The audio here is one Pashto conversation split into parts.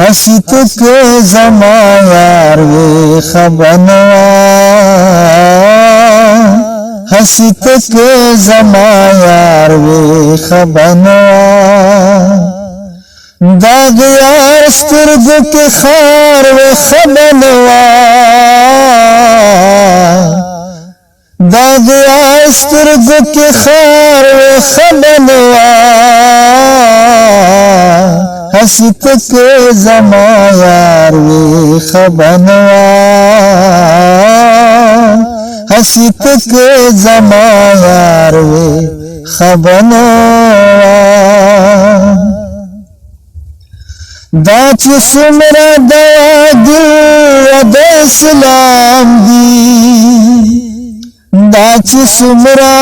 حسیت کے زما یار وی خبنوا حسیت کے زما یار وی خبنوا داغ یار سترگو کے خار وی خبنوا داغ یار سترگو کے خار وی خبنوا حسیت کے زما یار وی خبنوا حسیت کے زما یار وی خبنوا دا چې څومره د دل د اسلام دی دا چې څومره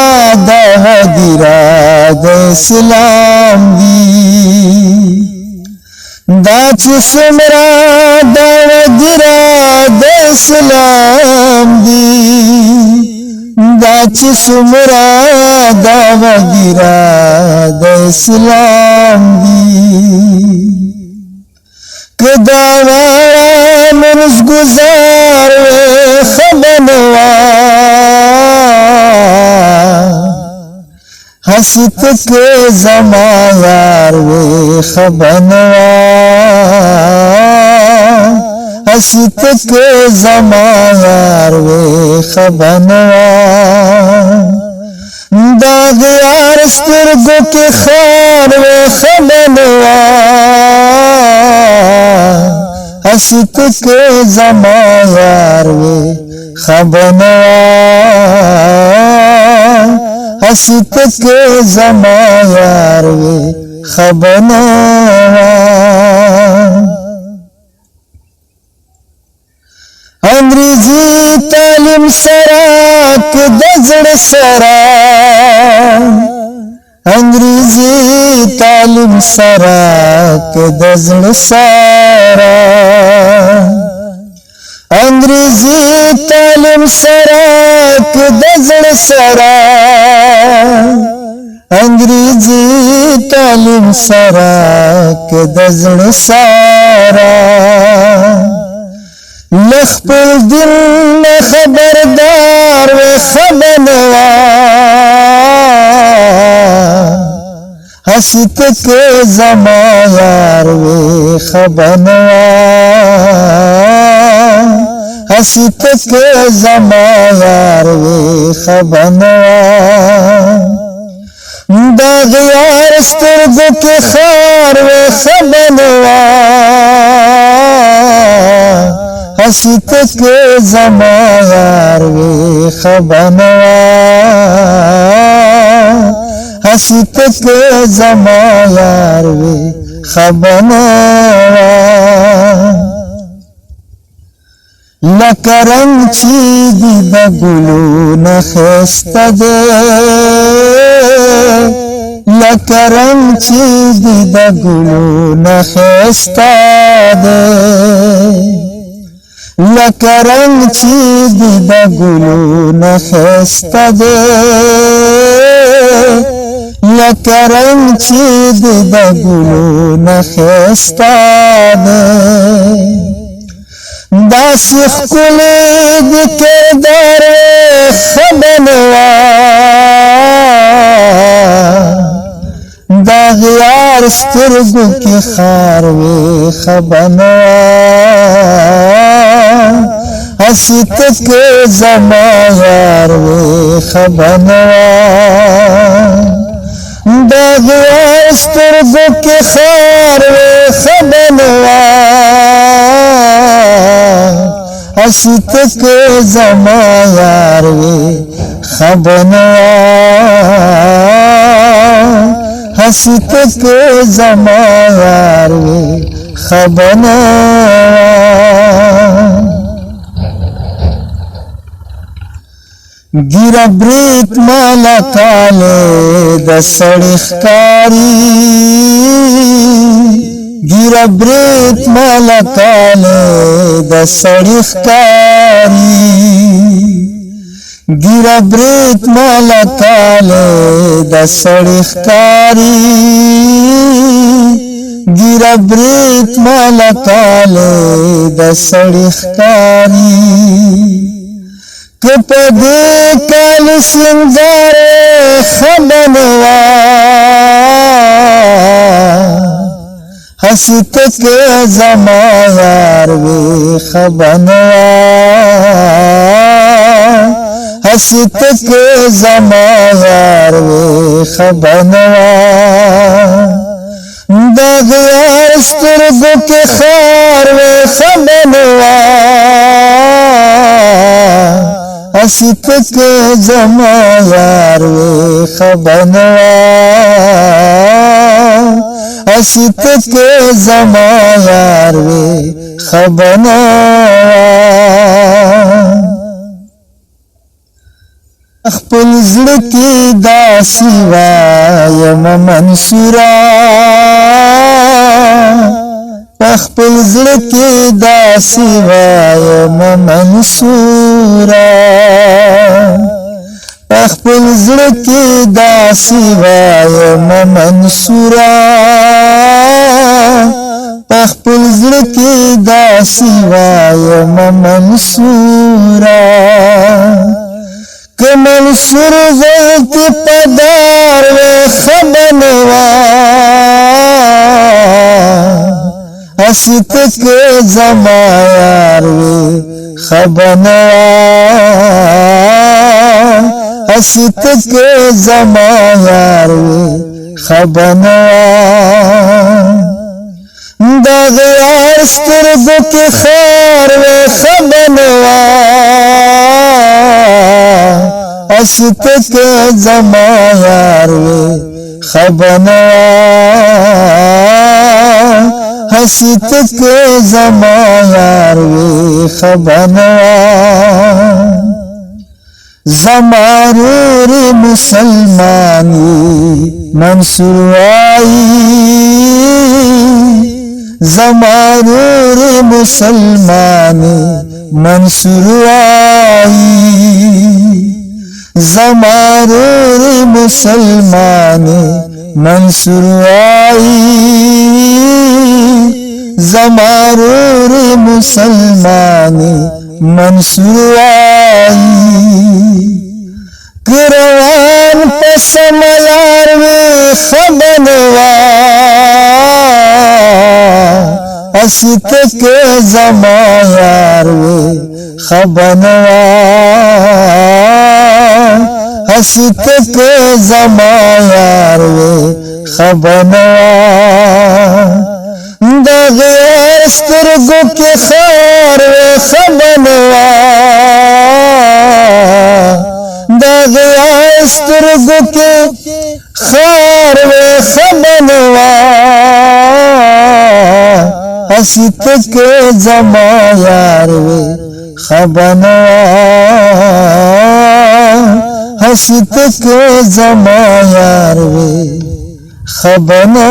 د هدیرا د اسلام دی دا چې څومره د هدیرا د اسلام دی دا چې څومره د هدیرا د اسلام دی کدا وارا منز گزار خبنوا حسیت کے زما یار وی خبنوا حسیت کے زما یار وی خبنوا داغ یار سترگو کے خار وی خبنوا حسیت کے زما یار وی خبنوا حسیت کے زما یار وی خبنوا انگریزی تعلیم سراک دزڑ سرا انگریزی تعلیم سراک دزڑ سرا انگریزی تعلیم سراک دزڑ سرا انگریزی تعلیم سراک دزڑ سرا لخ پر دل خبردار و خبنوا حسیت کے زما یار وی خبنوا حسیت کے زما یار وی خبنوا داغ یار سترگو کے خار وی خبنوا حسیت کے زما یار وی خبنوا حسیت کے زما یار وی خبنوا لکه رنگ چې دی د ګلونو ښایسته دی لکه رنگ چې دی د ګلونو ښایسته دی لکه رنگ چې دی د ګلونو ښایسته دی لکه رنگ چې دی د ګلونو ښایسته دی داسې ښکلی د کردار خبنوا داغ یار سترګو کې خار وی خبنوا حسیت کے زما یار وی خبنوا داغ یار سترګو کې خار وی خبنوا حسیت کے زما یار وی خبنوا حسیت کے زما یار وی خبنوا ګیره برېت مالا کاله د سړي ښکاري ګیره برېت مالا کاله د سړي ښکاري ګیره برېت مالا کاله د سړي ښکاري गिरा ब्रेत माला काले द सड़ी कारी के पदे काल सिंगारे खबनवा हसीत के जमा यार वे खबनवा हसीत के जमा यार वे खबनवा दाग यार स्तरगो के खार वे खबनवा हसीत के जमा यार वे खबनवा हसीत के जमा यार वे खबनवा अखपल ज़िड़ की दासी वायम मंसूरा अखपल ज़िड़ की दासी वायम मंसूरा अखपल ज़िड़ की दासी वायम मंसूरा अखपल ज़िड़ की दासी वायम मंसूरा के मंसूर गलती पदार वे खबनवा हसीत के जमा यार वे खबनवा हसीत के जमा यार वे खबनवा दाग यार स्तरगो के खार वे खबनवा हसीत के जमा यार वे खबनवा हसीत के जमा यार वे खबनवा जमारूर मुसलमानी मंसूर आई जमारूर मुसलमानी मंसूर आई जमारूर मुसलमानी मंसूर आई जमारूर मुसलमानी मंसूर आई किरवान पसमलार में खबनवा हसीत के जमा यार वे खबनवा हसीत के जमा यार वे खबनवा दाग यार स्तरगो के खार वे खबनवा दाग यार स्तरगो के खार वे खबनवा हसीत के जमा यार वे खबनवा हसीत के जमा यार वे खबनवा